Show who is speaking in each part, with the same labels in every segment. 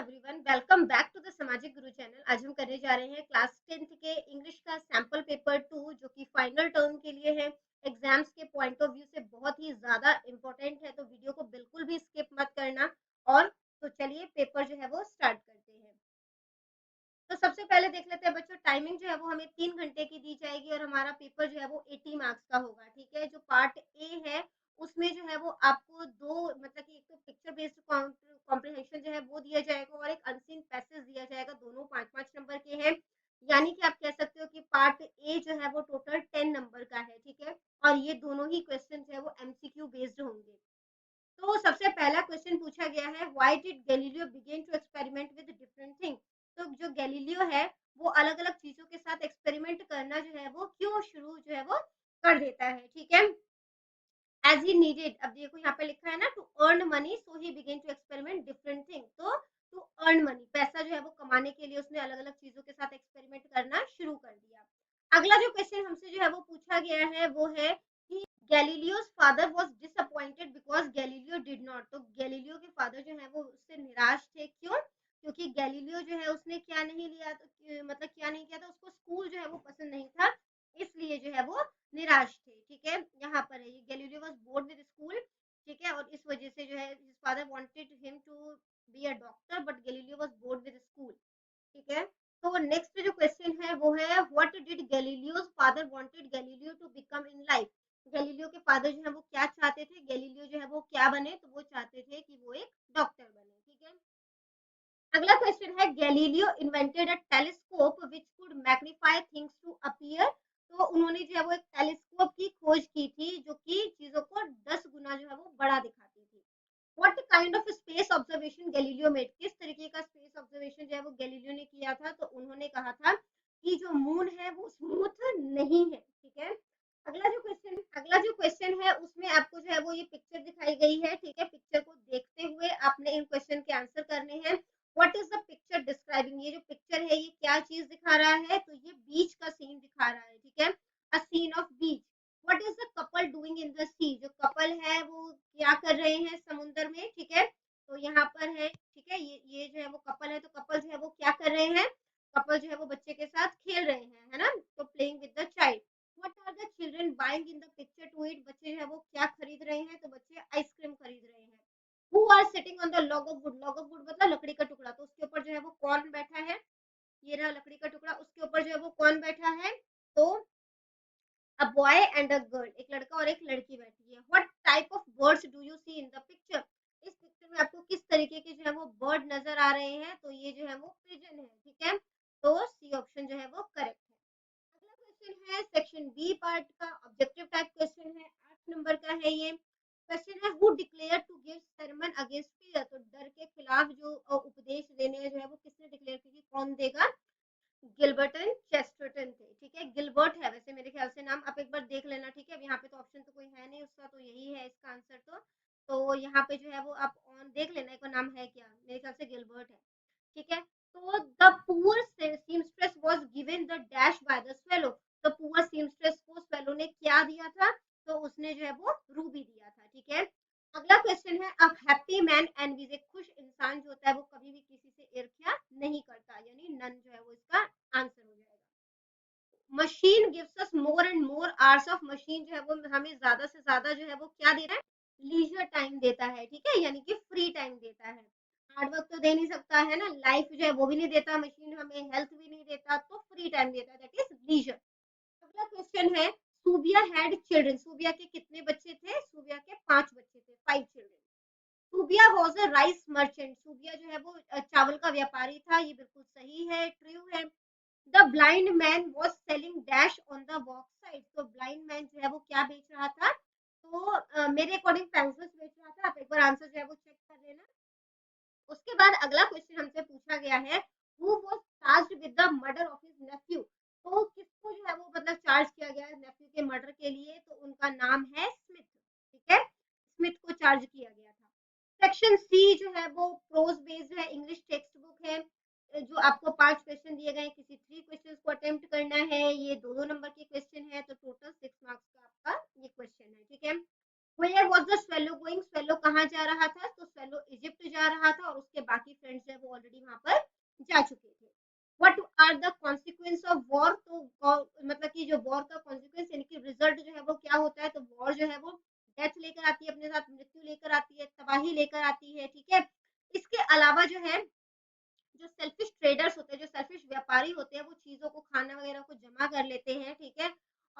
Speaker 1: Everyone, welcome back to the Samajik Guru channel. आज हम करने जा रहे हैं क्लास 10th के इंग्लिश का सैंपल पेपर 2 जो कि फाइनल टर्म के लिए है। एग्जाम्स के पॉइंट ऑफ व्यू से बहुत ही ज्यादा इंपॉर्टेंट है, तो वीडियो को बिल्कुल भी स्किप मत करना। और तो चलिए पेपर जो है वो स्टार्ट करते हैं। तो सबसे पहले देख लेते हैं बच्चों, टाइमिंग जो है वो हमें 3 घंटे की दी जाएगी और हमारा पेपर जो है वो 80 मार्क्स का होगा। ठीक है, जो पार्ट ए है उसमें जो है वो आपको दो मतलब कि एक तो पिक्चर बेस्ड कॉम्प्रिहेंशन जो है वो दिया जाएगा और एक अनसीन पैसेज दिया जाएगा। दोनों 5-5 नंबर के हैं, यानी कि आप कह सकते हो कि पार्ट ए जो है वो टोटल 10 नंबर का है। ठीक है, और ये दोनों ही क्वेश्चन जो है वो एमसीक्यू बेस्ड होंगे। तो सबसे पहला क्वेश्चन पूछा गया है, why did Galileo begin to experiment with different thing. तो जो गैलीलियो है वो अलग अलग चीजों के साथ एक्सपेरिमेंट करना जो है वो क्यों शुरू जो है वो कर देता है। ठीक है, एज ही नीडेड। अब देखो यहाँ पे लिखा है ना, to earn money so he begin to experiment different thing. तो टू अर्न मनी, पैसा जो है वो कमाने के लिए उसने अलग अलग चीजों के साथ एक्सपेरिमेंट करना शुरू कर दिया। अगला जो क्वेश्चन हमसे जो है वो पूछा गया है वो है कि Galileo's father was disappointed because Galileo did not. तो गैलीलियो के फादर जो है वो उससे निराश थे, क्यों? क्योंकि गैलीलियो जो है उसने क्या नहीं लिया, तो मतलब क्या नहीं किया था, उसको स्कूल जो है वो पसंद नहीं था, इसलिए जो है वो निराश थे। ठीक है, यहाँ पर है ये, Galileo was bored with school. ठीक है, और इस वजह से जो है his father wanted him to be a doctor but Galileo was bored with school. ठीक है, तो नेक्स्ट जो क्वेश्चन है वो है, what did Galileo's father wanted Galileo to become in life. Galileo के फादर जो है वो क्या चाहते थे, गैलीलियो जो है वो क्या बने, तो वो चाहते थे कि वो एक डॉक्टर बने। ठीक है, अगला क्वेश्चन है, Galileo invented a telescope which could magnify things to appear. तो उन्होंने जो है वो एक टेलीस्कोप की खोज की थी जो कि चीजों को 10 गुना जो है वो बड़ा दिखाती थी। What kind of space observation Galileo made. किस तरीके का स्पेस ऑब्जर्वेशन जो है वो गैलीलियो ने किया था, तो उन्होंने कहा था कि जो मून है वो स्मूथ नहीं है। ठीक है, अगला जो क्वेश्चन है उसमें आपको जो है वो ये पिक्चर दिखाई गई है। ठीक है, पिक्चर को देखते हुए आपने इन क्वेश्चन के आंसर करने हैं। What is the picture describing. ये जो पिक्चर है ये क्या चीज दिखा रहा है, तो ये बीच का सीन दिखा रहा है। ठीक है, a scene of beach. What is the couple doing in the sea. जो कपल है वो क्या कर रहे हैं समुद्र में। ठीक है, तो यहाँ पर है। ठीक है, ये जो है वो कपल है, तो कपल जो है वो क्या कर रहे हैं, कपल जो है वो बच्चे के साथ खेल रहे हैं, है ना, तो playing with the child. What are the children buying in the picture to eat. बच्चे जो है वो क्या खरीद रहे हैं, तो बच्चे आइसक्रीम खरीद रहे हैं। Who are sitting on the log of wood. Log of wood मतलब लकड़ी का टुकड़ा, तो उसके ऊपर जो है वो कौन बैठा है, ये रहा लकड़ी का टुकड़ा, उसके ऊपर जो है वो कौन बैठा है, तो a boy and a girl, एक लड़का और एक लड़की बैठी है। What type of birds do you see in the picture. इस पिक्चर में आपको किस तरीके के जो है वो बर्ड नजर आ रहे हैं, तो ये जो है वो पिजन है। ठीक है, तो सी ऑप्शन जो है वो करेक्ट है। अगला क्वेश्चन है सेक्शन बी पार्ट का ऑब्जेक्टिव टाइप क्वेश्चन है, 8 नंबर का है ये क्वेश्चन है, who declare to give sermon against fear. तो डर के खिलाफ जो उपदेश देने जो है वो किसने डिक्लेयर की, कौन देगा, गिलबर्ट एंड चेस्टरटन थे। ठीक है, गिलबर्ट है वैसे मेरे ख्याल से नाम, आप एक बार देख लेना। ठीक है, अब यहाँ पे तो ऑप्शन तो कोई है नहीं उसका, तो यही है इसका आंसर। तो यहाँ पे जो है वो आप ऑन देख लेना एक बार नाम है क्या, मेरे ख्याल से गिलबर्ट है। ठीक है, तो the poor seamstress was given the dash by the swallow. तो पुअर सीमस्ट्रेस को स्वेलो ने क्या दिया था, तो उसने जो है वो रूबी दिया था। ठीक है, अगला क्वेश्चन है, अब हैप्पी मैन एनवीज। एक खुश इंसान जो होता है वो कभी भी किसी से ईर्ष्या नहीं करता, यानी नन जो है वो इसका आंसर हो जाएगा। Machine gives us more and more hours of. Machine जो है वो हमें ज्यादा से ज्यादा जो है वो क्या दे रहा है, लीजर टाइम देता है। ठीक है, यानी कि फ्री टाइम देता है। हार्ड वर्क तो दे नहीं सकता है ना, लाइफ जो है वो भी नहीं देता मशीन, हमें हेल्थ भी नहीं देता, तो फ्री टाइम देता है, दैट इज लीजर। अगला क्वेश्चन है, सूबिया हैड चिल्ड्रन। सूबिया के कितने बच्चे थे, सूबिया के 5 बच्चे थे, 5 children. Subia was a rice merchant. Subia जो है वो चावल का व्यापारी था, ये बिल्कुल सही है, ट्रू है। The blind man was selling dash on the walk side. तो ब्लाइंड मैन जो है वो क्या बेच रहा था, तो मेरे अकॉर्डिंग पेंसिल्स बेच रहा था। आप एक बार आंसर जो है वो चेक कर लेना। उसके बाद अगला क्वेश्चन हमसे पूछा गया है, who was charged with the murder of his Neiphiu. तो किसको जो है वो मतलब चार्ज किया गया है नेफ्यू के मर्डर के लिए, तो उनका नाम है स्मिथ। ठीक है, स्मिथ को चार्ज किया गया था। सेक्शन सी जो है वो प्रोज बेस्ड है, इंग्लिश टेक्स्ट बुक है। जो आपको 5 क्वेश्चन दिए गए, किसी 3 क्वेश्चन को अटेम्प्ट करना है। ये 2-2 नंबर के क्वेश्चन है, तो टोटल 6 मार्क्स का आपका ये क्वेश्चन है। ठीक है, where was the swallow going. Swallow कहाँ जा रहा था, तो स्वेलो इजिप्ट जा रहा था और उसके बाकी फ्रेंड्स फ्रेंड्स जो है वो ऑलरेडी वहां पर जा चुके थे। What are the consequence of war, तो मतलब कि जो वॉर का कॉन्सिक्वेंस यानी कि रिजल्ट जो है वो क्या होता है, तो वॉर जो है वो डेथ लेकर आती है, अपने साथ मृत्यु लेकर आती है, तबाही लेकर आती है, ठीक है। इसके अलावा जो है, जो सेल्फिश ट्रेडर्स होते हैं, जो सेल्फिश व्यापारी होते हैं, वो चीजों को, खाना वगैरह को जमा कर लेते हैं, ठीक है।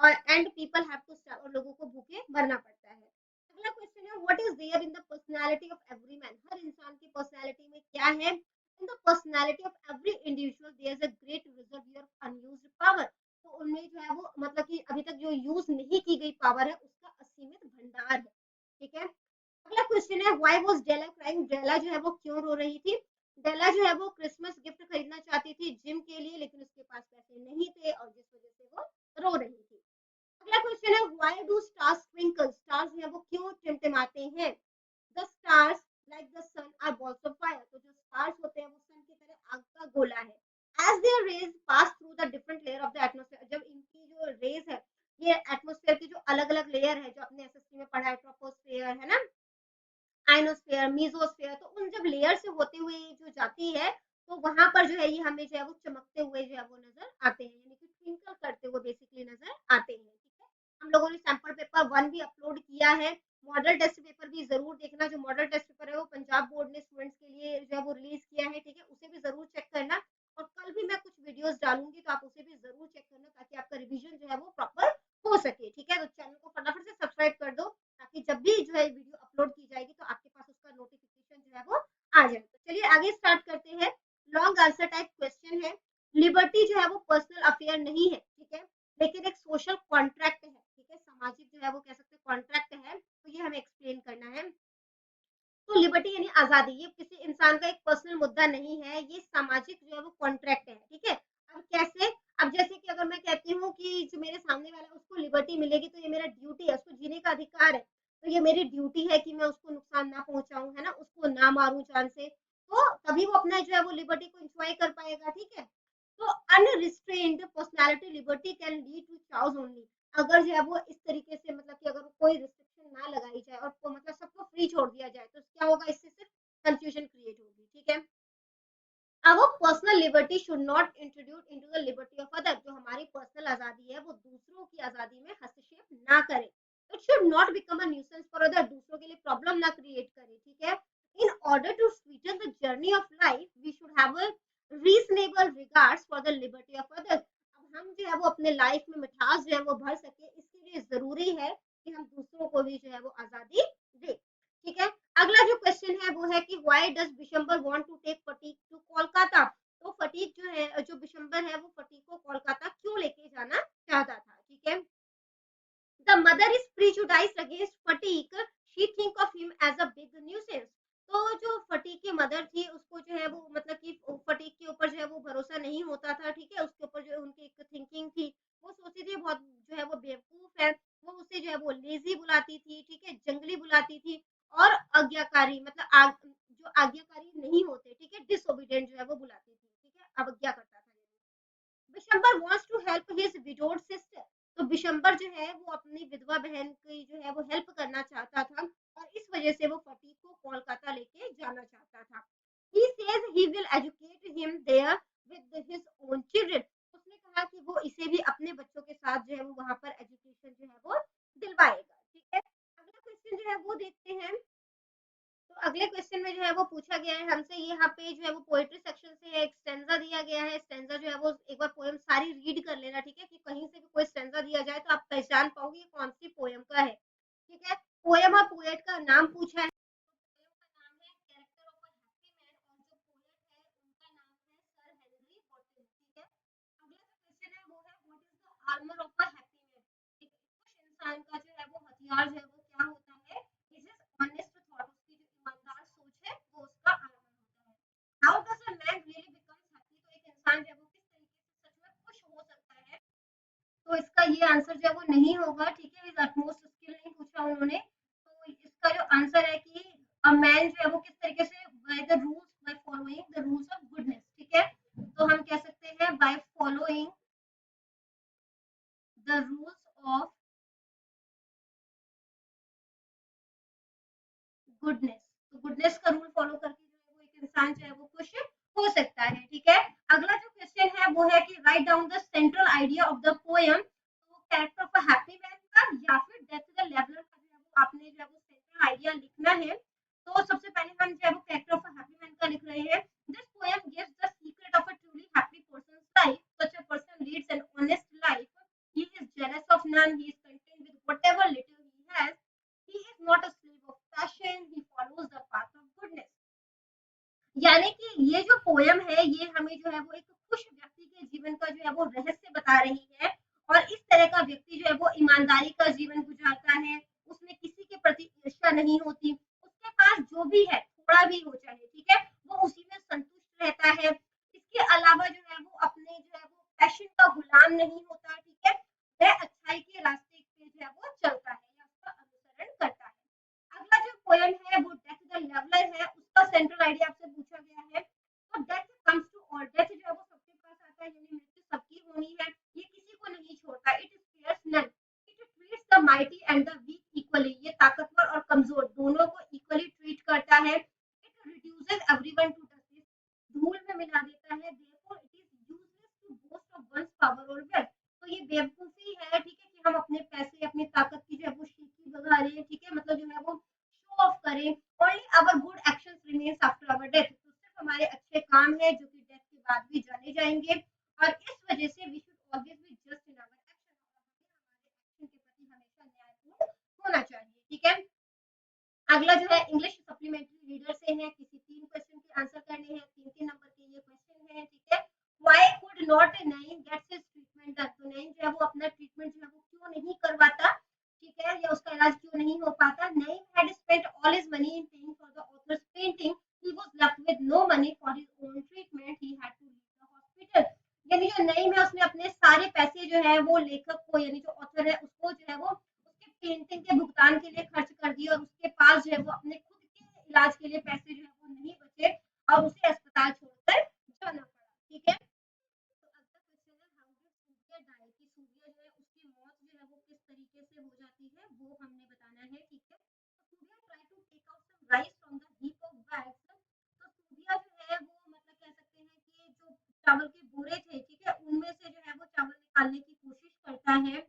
Speaker 1: और and people have to starve, और लोगों को भूखे मरना पड़ता है। अगला क्वेश्चन है, what is there in the personality of every man, हर इंसान की पर्सनालिटी में क्या है। In the personality of every individual there is a great reserve of unused power, तो उनमें जो है वो मतलब कि अभी तक जो यूज नहीं की गई पावर है उसका असीमित भंडार है, ठीक है। अगला क्वेश्चन है, व्हाई वाज डेला क्राइंग, डेला जो है वो क्यों रो रही थी। डेला जो है वो क्रिसमस गिफ्ट खरीदना चाहती थी जिम के लिए, लेकिन उसके पास पैसे नहीं थे और जिस वजह से वो रो रही थी। अगला क्वेश्चन है, why do stars twinkle, stars जो है वो क्यों टिमटिमाते हैं। The stars like the sun are balls of fire, तो जो स्टार्स होते हैं वो सन की तरह आग का गोला है। As their rays pass through the different layer of the atmosphere, जब इनकी जो रेज है, ये एटमॉस्फेयर की जो अलग अलग लेयर है, जो अपने एसएससी में पढ़ा है, ट्रोपोस्फेयर है ना, आइनोस्फेयर, मीजोस्फेयर, तो उन जब लेयर से होते हुए जो जाती है, तो वहां पर जो है ये हमें जो है वो चमकते हुए जो है वो नजर आते हैं, यानी कि ट्विंकल करते हुए बेसिकली नजर आते हैं, ठीक है। हम लोगों ने सैंपल पेपर 1 भी अपलोड किया है, मॉडल टेस्ट पेपर भी जरूर देखना, जो मॉडल टेस्ट पेपर है वो पंजाब बोर्ड ने स्टूडेंट्स के लिए जो है वो रिलीज किया है, ठीक है, उसे भी जरूर चेक करना। और कल भी मैं कुछ वीडियोस डालूंगी, तो आप उसे भी जरूर चेक करना, ताकि आपका रिवीजन जो है वो प्रॉपर हो सके, ठीक है। तो चैनल को फटाफट से सब्सक्राइब कर दो, ताकि जब भी जो है वीडियो अपलोड की जाएगी तो आपके पास उसका नोटिफिकेशन जो है वो आ जाए। तो चलिए आगे स्टार्ट करते हैं। लॉन्ग आंसर टाइप क्वेश्चन है, लिबर्टी जो है वो पर्सनल अफेयर नहीं है, ठीक है, लेकिन एक सोशल कॉन्ट्रैक्ट है, ठीक है, सामाजिक जो है वो कह सकते हैं कॉन्ट्रैक्ट है, तो ये हमें एक्सप्लेन करना है। तो लिबर्टी यानी आजादी, ये किसी इंसान का एक पर्सनल मुद्दा नहीं है, ये सामाजिक जो है वो कॉन्ट्रैक्ट है, ठीक है। अब कैसे, अब जैसे कि अगर मैं कहती हूँ कि जो मेरे सामने वाला है उसको लिबर्टी मिलेगी, तो ये मेरा ड्यूटी है, उसको जीने का अधिकार है, तो ये मेरी ड्यूटी है कि मैं उसको नुकसान ना पहुंचाऊं, है ना, उसको ना मारूं जान से, तो तभी वो अपना जो है वो लिबर्टी को एंजॉय कर पाएगा, ठीक है। तो unrestrained personality liberty can lead to chaos only, अगर जो है वो इस तरीके से मतलब कि अगर कोई रिस्ट्रिक्शन ना लगाई जाए और को मतलब सबको फ्री छोड़ दिया जाए, तो क्या होगा, इससे सिर्फ कंफ्यूजन क्रिएट होगी, ठीक है। our personal liberty should not introduce into the liberty of other, जो हमारी पर्सनल आजादी है वो दूसरों की आजादी में हस्तक्षेप ना करे। It should not become a nuisance for other, दूसरों के लिए प्रॉब्लम ना क्रिएट करे, ठीक है। In order to sweeten the journey of life, we should have a reasonable regards for the liberty of others, अब हम जो है वो अपने लाइफ में मिठास जो है वो भर सके, इसके लिए जरूरी है कि हम दूसरों को भी जो है वो आजादी दे, ठीक है। अगला जो क्वेश्चन है वो है कि why does Bishambar want to take Phatik to Kolkata, तो फटीक जो है, जो बिशंबर है, वो फटीक को कोलकाता क्यों लेके जाना चाहता था, ठीक है। The mother is prejudiced against Phatik, she think of him as a big nuisance, तो जो फटीक की मदर थी उसको जो है वो मतलब कि फटीक के ऊपर जो है वो भरोसा नहीं होता था, ठीक है, उसके ऊपर जो उनकी एक थिंकिंग थी, वो सोचती थी बहुत जो है वो बेवकूफ है, वो उसे जो है वो लेजी बुलाती थी, ठीक है, जंगली बुलाती थी, और आज्ञाकारी मतलब जो आज्ञाकारी नहीं होते, ठीक है, डिसोबीडियंट जो है वो बुलाती थी, ठीक है, अवज्ञा करता था। Bishambar wants to help his widowed sister, तो बिशंबर जो है वो अपनी विधवा बहन की जो है वो हेल्प करना चाहता था, और इस वजह से वो फटीक को कोलकाता लेके जाना चाहता था। He says he will educate him there with his own children, उसने कहा कि वो इसे भी अपने बच्चों के साथ जो है वो वहां पर एजुकेशन जो है वो दिलवाएगा, ठीक है। अगला क्वेश्चन जो है वो देखते हैं। तो अगले क्वेश्चन में जो है वो पूछा गया है हमसे, यहाँ पे जो है वो पोएट्री सेक्शन से एक स्टेंजा दिया गया है, स्टेंजा जो है वो एक बार पोएम सारी रीड कर लेना, ठीक है, कि कहीं से भी कोई स्टेंजा दिया जाए तो आप पहचान पाओगे कौन सी पोएम का है, ठीक है। पोएम और पोएट का नाम पूछा है, पोएम का नाम है character of a happy man, और जो पोएट है उनका नाम है सर हेनरी बॉटन, ठीक है। अगला जो क्वेश्चन है वो है what is the armour of a happy man, एक खुश इंसान का जो है वो हथियार जो है वो क्या होता है, इज हिज ऑनेस्ट थॉट, उसकी जो ईमानदार सोच है वो उसका आर्मर होता है। How does a man really becomes happy, तो एक इंसान जो है वो किस तरीके से सच में खुश हो सकता है, तो इसका ये आंसर जो है वो नहीं होगा, ठीक है, इज अटमोस्ट स्किल नहीं पूछा उन्होंने, तो इसका जो आंसर है कि अ मैन जो है वो किस तरीके से, by the rules, by following the rules of goodness, ठीक है, तो हम कह सकते हैं by following the rules of goodness, तो गुडनेस का रूल फॉलो करके जो है वो एक इंसान जो है वो खुश write down the central idea of the poem. तो character of a happy man का या फिर डेथ द लेवलर का जो है वो आपने जो है वो सेंट्रल आइडिया लिखना है। तो सबसे पहले हम जो है वो character of a happy man का लिख रहे हैं। This poem gives the secret of a truly happy person's life. Such a person leads an honest life. He is jealous of none. He is content with whatever little he has. He is not a slave of passion. He follows the path of goodness. यानी कि ये जो poem है ये हमें जो है वो एक खुश व्यक्ति के जीवन का जो है वो रहस्य बता रही है। और इस तरह का व्यक्ति जो है वो ईमानदारी का जीवन गुजारता है, उसमें किसी के प्रति ईर्ष्या नहीं होती, उसके पास जो भी है थोड़ा भी हो चाहे, ठीक है, वो उसी में संतुष्ट रहता है। इसके अलावा जो है वो अपने जो है वो पैशन का गुलाम नहीं होता, ठीक है, वह अच्छाई के रास्ते पे जो है वो चलता है या उसका अनुसरण करता है। अगला जो पोएम है वो डेथ द लेवलर है, उसका सेंट्रल आइडिया आपसे पूछा गया है। तो death comes to all, death जो है वो सबके पास आता है, यानी मृत्यु सबकी होनी है, ये किसी को नहीं छोड़ता। It spares none, it treats the mighty and the weak equally, ये ताकतवर और कमजोर दोनों को इक्वली ट्रीट करता है। It reduces everyone to dust, धूल में मिला देता है। Therefore it is useless to boast of one's power और वेल्थ, तो ये बेवकूफी है, ठीक है, कि हम अपने पैसे अपनी ताकत की जो है वो शीशी बगा रहे हैं, ठीक है, मतलब जो है वो शो ऑफ करें। Only our good actions remains after our death, तो सिर्फ हमारे अच्छे काम है जो कि डेथ के बाद भी जाने जाएंगे। और इस वजह से we should always be just in our action, हमारे एक्शन के प्रति हमेशा न्यायपूर्ण होना चाहिए, ठीक है। अगला जो है इंग्लिश सप्लीमेंट्री रीडर से है, किसी 3 क्वेश्चन के आंसर करने हैं, 3-3 नंबर के ये क्वेश्चन है, ठीक है। Why could not Naeem gets his treatment done, तो नईम जो है वो अपना ट्रीटमेंट जो है वो क्यों नहीं करवाता, ठीक है, या उसका इलाज क्यों नहीं हो पाता। Naeem had spent all his money in paying for the author's painting, he was left with no money for his own treatment, he had to leave the hospital. यानी जो नईम है उसने अपने सारे पैसे जो है वो लेखक को, यानी जो ऑथर है उसको जो है वो उसके पेंटिंग के भुगतान के लिए खर्च कर दिए, और उसके पास जो है वो अपने खुद के इलाज के लिए पैसे जो है वो नहीं बचे, और उसे अस्पताल छोड़कर जाना पड़ा, ठीक है। तो अगला क्वेश्चन है हाउ डिड सूर्या डाई, कि सूर्या जो है उसकी मौत जो है वो किस तरीके से हो जाती है वो हमने बताना है, ठीक है। तो Surya try to take out some rice from the heap of bags, तो सूर्या जो है वो मतलब कह सकते हैं कि जो चावल के बोरे थे, ठीक है, उनमें से जो है वो चावल निकालने की कोशिश करता है।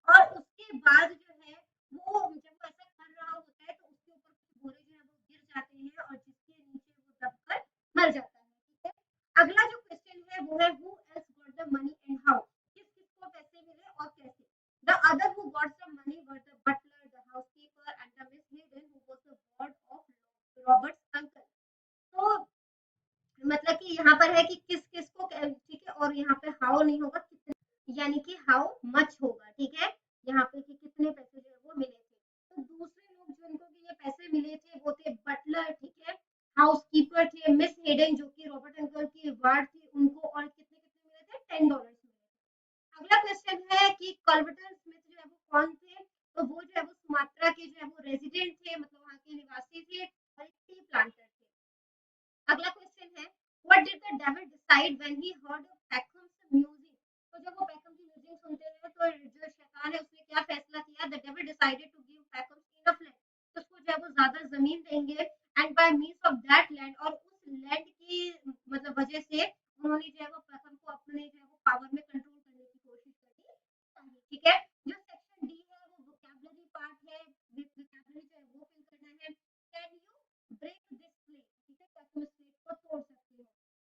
Speaker 1: और उसके बाद जो है वो जब वो ऐसा कर रहा होता है तो उसके ऊपर कुछ बोरे जो है वो गिर जाते हैं, और जिसके नीचे वो दबकर मर जाता है, ठीक है। अगला जो क्वेश्चन है वो है who else got the money and how, किस किसको पैसे मिले और कैसे। The other who got the money were the butler, the housekeeper and the Miss Hidden who was the ward of Robert's uncle. तो मतलब कि यहाँ पर है कि किस किस को, ठीक है, और यहाँ पे हाउ नहीं होगा, कितने, यानी कि हाउ मच होगा, ठीक है, यहाँ पे कि कितने पैसे जो है वो मिले थे। तो दूसरे लोग जिनको भी ये पैसे मिले थे वो थे बटलर, ठीक है, हाउसकीपर थे, मिस हेडन जो कि रॉबर्ट अंकल की वार्ड थी उनको, और कितने कितने मिले थे, $10 मिले थे। अगला क्वेश्चन है कि कल्वर्टन स्मिथ जो है वो कौन थे, तो वो जो है वो सुमात्रा के जो है वो रेजिडेंट थे, मतलब वहाँ के निवासी थे, और एक टी प्लांटर थे। अगला क्वेश्चन है what did the devil decide when he heard Pahom's music, तो जब वो पैकम की म्यूजिक सुनते हैं तो जो शैतान है उसने क्या फैसला किया, the devil decided to give Pahom's enough land, तो उसको जो है वो ज्यादा जमीन देंगे, and by means of that land, और उस लैंड की मतलब वजह से उन्होंने जो है वो पैकम को अपने जो है वो पावर में कंट्रोल करने की कोशिश करी, ठीक है। जो सेक्शन डी है वो वोकैबुलरी पार्ट है, वोकैबुलरी जो है वो फिल करना है। Can you break this plate, ठीक है, क्या तुम इस प्लेट को तोड़ सकते हो।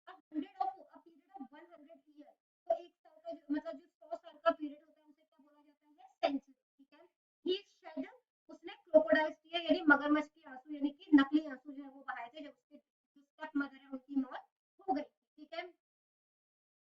Speaker 1: A hundred of a period of 100 year, तो एक साल का मतलब जो 100 साल का पीरियड होता है उसे क्या बोला जाता है, सेंचुरी, ठीक है। ही शेड, उसने क्रोकोडाइल्स टीयर यानी मगरमच्छ के आंसू, यानी कि नकली आंसू जो है वो बहाए थे जब उसके जो स्टेप मदर है उनकी मौत हो गई, ठीक है।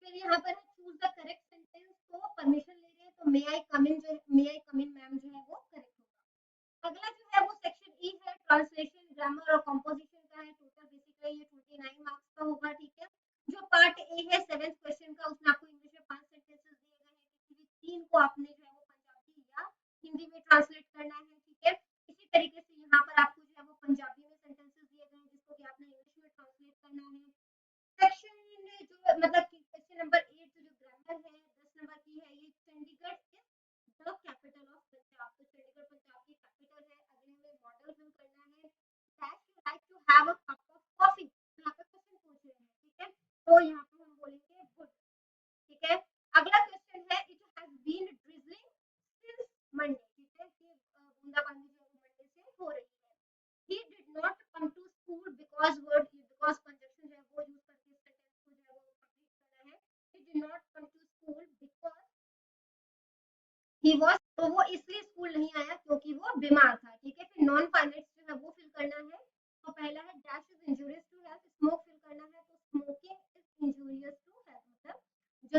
Speaker 1: फिर यहाँ पर चूज द करेक्ट सेंटेंस, तो परमिशन ले रहे हैं तो मे आई कम इन, जो मे आई कम इन मैम जो है वो करेक्ट होगा। अगला जो है वो सेक्शन ई है, ट्रांसलेशन, ग्रामर और कंपोजिशन का है। टोटल बेसिकली ये 29 मार्क्स का होगा, ठीक है। जो पार्ट ए है 7th क्वेश्चन का, उसमें आपको इंग्लिश में 5 सेंटेंसेस दिए गए हैं, किसी भी 3 को आपने जो है वो पंजाबी या हिंदी में ट्रांसलेट करना है, ठीक है। इसी तरीके से यहाँ पर आपको जो है वो पंजाबी में सेंटेंसेस दिए गए हैं जिसको कि आपने इंग्लिश में ट्रांसलेट करना है। सेक्शन जो मतलब कि क्वेश्चन नंबर 8 जो ग्रामर है 10 नंबर की है, ये Chandigarh is the capital of Punjab, तो चंडीगढ़ पंजाब की कैपिटल है। अगले में मॉडल फिल करना है, that you like to have a cup of coffee, यहाँ पे क्वेश्चन पूछ रहे हैं, ठीक है, तो यहाँ पे हम बोलेंगे गुड, ठीक है।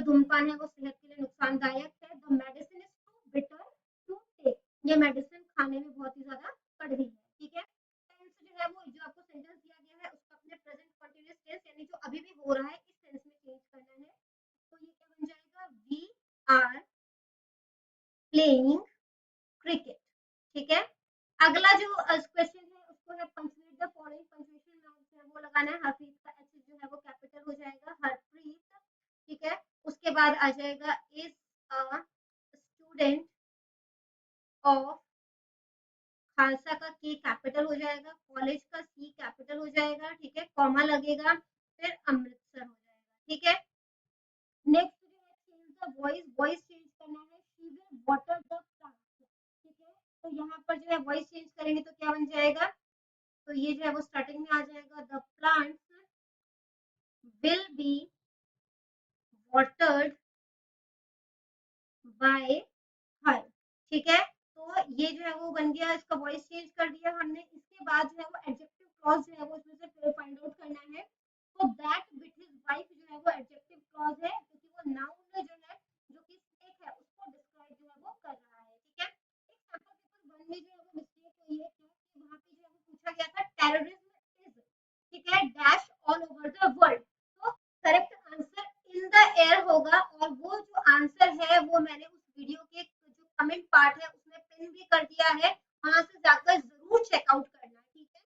Speaker 1: जो धूम्रपान है वो सेहत के लिए नुकसानदायक है। The medicine is too bitter to take, ये मेडिसिन खाने में बहुत ही ज्यादा कड़वी है, ठीक है। टेंस जो है वो जो आपको सेंटेंस दिया गया है उसको अपने प्रेजेंट कंटीन्यूअस टेंस यानी जो अभी भी हो रहा है इस टेंस में चेंज करना है। तो ये क्या बन जाएगा, वी आर प्लेइंग क्रिकेट, ठीक है। अगला जो क्वेश्चन है उसको है पंक्चुएट द फॉलोइंग, पंक्चुएशन जो है वो लगाना है। हरप्रीत का एच जो है वो कैपिटल हो जाएगा, हरप्रीत, ठीक है। उसके बाद आ जाएगा is a student of, Khalsa का के कैपिटल हो जाएगा, कॉलेज का सी कैपिटल हो जाएगा, ठीक है, कॉमा लगेगा, फिर अमृतसर हो जाएगा, ठीक है। नेक्स्ट जो है change the voice, voice change करना है, she will water the plants, ठीक है। तो यहाँ पर जो है वॉइस चेंज करेंगे तो क्या बन जाएगा, तो ये जो है वो स्टार्टिंग में आ जाएगा, the plants will be watered bye हर, ठीक है। तो ये जो है वो बन गया, इसका वॉइस चेंज कर दिया हमने। इसके बाद जो है वो एडजेक्टिव क्लॉज जो है वो इसमें से फाइंड आउट करना है। तो दैट विथ हिज वाइफ जो है वो एडजेक्टिव क्लॉज है क्योंकि वो नाउन जो है जो कि स्टेक है उसको डिस्क्राइब जो है वो कर रहा है, ठीक है। एक सैंपल पेपर 1 में जो है वो मिस्टेक हुई है क्योंकि वहां पे जो है वो पूछा गया था टेररिज्म इज, ठीक है, dash all over the world. तो correct answer in the air होगा और वो जो आंसर है वो मैंने उस वीडियो के जो कमेंट पार्ट है उसमें पिन भी कर दिया है, वहां से जाकर जरूर चेकआउट करना, ठीक है।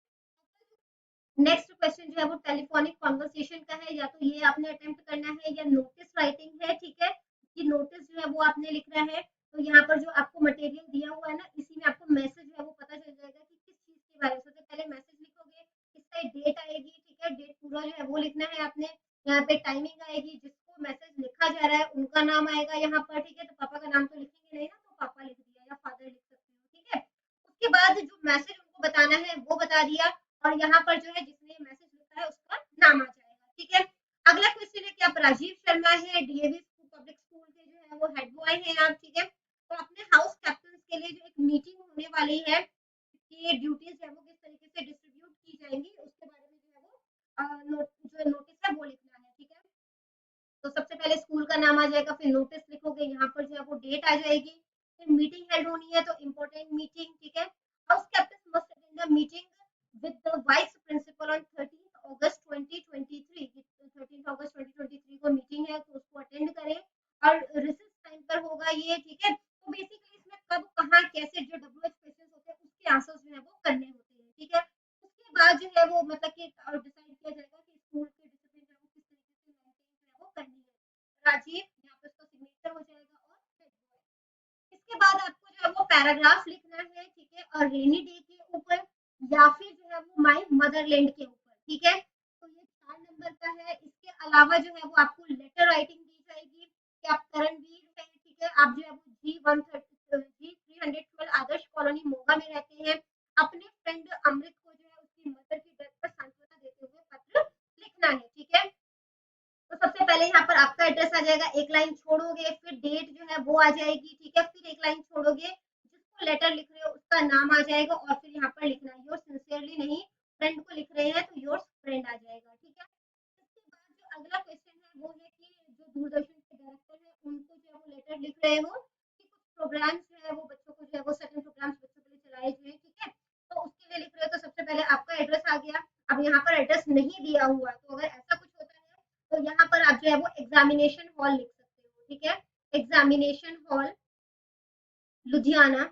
Speaker 1: नेक्स्ट क्वेश्चन जो है वो टेलीफोनिक कॉन्वर्सेशन का है, या तो ये आपने अटेम्प्ट करना है या नोटिस राइटिंग है, ठीक है। ये नोटिस जो है वो आपने लिखना है। तो यहाँ पर जो आपको मटेरियल दिया हुआ है ना, इसी में आपको मैसेज है वो पता चल जाएगा कि किस चीज के बारे में। सबसे पहले मैसेज लिखोगे, इसका डेट आएगी, ठीक है, डेट पूरा जो है वो लिखना है आपने। यहाँ पे टाइमिंग आएगी, जिसको मैसेज लिखा जा रहा है उनका नाम आएगा यहाँ पर, ठीक है। तो पापा का नाम तो लिखेंगे नहीं ना, तो पापा लिख दिया या फादर लिख सकते हो, ठीक है। उसके बाद जो मैसेज उनको बताना है वो बता दिया और यहाँ पर जो है जिसने मैसेज लिखा है उसका नाम आ जाएगा, ठीक है। अगला क्वेश्चन है कि आप राजीव शर्मा है, डीएवी पब्लिक स्कूल के जो है वो हेड बॉय हैं आप, ठीक है। तो अपने हाउस कैप्टन के लिए जो एक मीटिंग होने वाली है कि ड्यूटीज है वो किस तरीके से डिस्ट्रीब्यूट की जाएंगी उसके बारे में जो है वो जो नोटिस है वो लिखना है, ठीक है। तो सबसे पहले स्कूल का नाम आ जाएगा, फिर नोटिस लिखोगे, यहाँ पर जो है वो डेट आ जाएगी, फिर मीटिंग हेल्ड होनी है तो इम्पोर्टेंट मीटिंग, ठीक है। House captain must attend the meeting with the vice principal on 13 अगस्त 2023, 13 अगस्त 2023 को मीटिंग है तो उसको अटेंड करें और रिसेस टाइम पर होगा ये, ठीक है। तो बेसिकली इसमें कब कहाँ कैसे जो डब्ल्यूएच क्वेश्चन होते हैं उसके आंसर जो है वो करने होते हैं, ठीक है। उसके बाद जो है वो मतलब कि डिसाइड किया जाएगा कि स्कूल के डिसिप्लिन है वो किस तरीके से मेंटेन है वो करनी है। राजीव यहाँ पे उसका सिग्नेचर हो जाएगा और हेड बॉय। इसके बाद आपको जो है वो पैराग्राफ लिखना है, ठीक है, और रेनी डे के ऊपर या फिर जो है वो माय मदरलैंड के ऊपर, ठीक है। तो ये 4 नंबर का है। इसके अलावा जो है वो आपको लेटर राइटिंग दी जाएगी कि आप करणवीर हैं, ठीक है, आप जो है वो G312 आदर्श कॉलोनी मोगा में रहते हैं। अपने फ्रेंड अमृत को जो है उसकी मदर की डेथ पर सांत्वना देते हुए पत्र लिखना है, ठीक है। तो सबसे पहले यहाँ पर आपका एड्रेस आ जाएगा, एक लाइन छोड़ोगे, फिर डेट जो है वो आ जाएगी, ठीक है, फिर एक लाइन छोड़ोगे, जिसको लेटर लिख रहे हो उसका नाम आ जाएगा और फिर यहाँ पर लिखना है योर सिंसियरली, नहीं फ्रेंड को लिख रहे हैं तो योर फ्रेंड आ जाएगा, ठीक है। इसके बाद जो अगला क्वेश्चन है वो है कि जो दूरदर्शन के डायरेक्टर है उनको जो है वो लेटर लिख रहे हो कि कुछ प्रोग्राम्स जो है वो बच्चों को जो है वो सर्टेन प्रोग्राम्स बच्चों के लिए चलाए गए, ठीक है। तो उसके लिए लिख रहे हो तो सबसे पहले आपका एड्रेस आ गया। अब यहाँ पर एड्रेस नहीं दिया हुआ तो अगर ऐसा कुछ होता है तो यहाँ पर आप जो है वो एग्जामिनेशन हॉल लिख सकते हो, ठीक है। एग्जामिनेशन हॉल लुधियाना,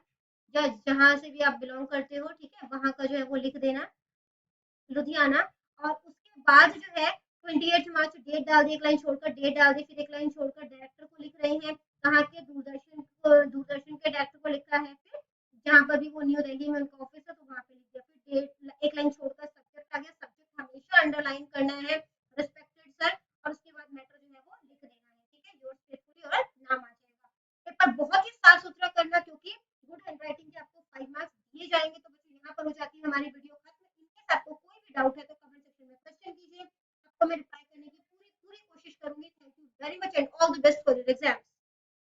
Speaker 1: या जहां से भी आप बिलोंग करते हो, ठीक है, वहां का जो है वो लिख देना लुधियाना। और उसके बाद जो है 28 मार्च डेट डाल दी, एक लाइन छोड़कर डेट डाल दी, फिर एक लाइन छोड़कर डायरेक्टर को लिख रहे हैं कहाँ के, दूरदर्शन के डायरेक्टर को लिखा है। फिर जहाँ पर भी वो न्यू दिल्ली में उनका ऑफिस है तो वहां पे लिख दिया, फिर डेट एक लाइन छोड़कर सब्जेक्ट आ गया, सब्जेक्ट हमेशा अंडरलाइन करना है, रिस्पेक्टेड सर, और उसके बाद मैटर जो है वो लिख देना है, ठीक है, योर्स फेथफुली और नाम आ जाएगा। पेपर बहुत ही साफ सुथरा करना क्योंकि गुड हैंडराइटिंग के आपको 5 मार्क्स दिए जाएंगे। तो बच्चों यहाँ पर हो जाती है हमारी वीडियो खत्म। इनकेस आपको कोई भी डाउट है तो कमेंट सेक्शन में क्वेश्चन कीजिए, आपको मैं रिप्लाई करने की पूरी पूरी कोशिश करूंगी। Thank you very much and all the best for your exams.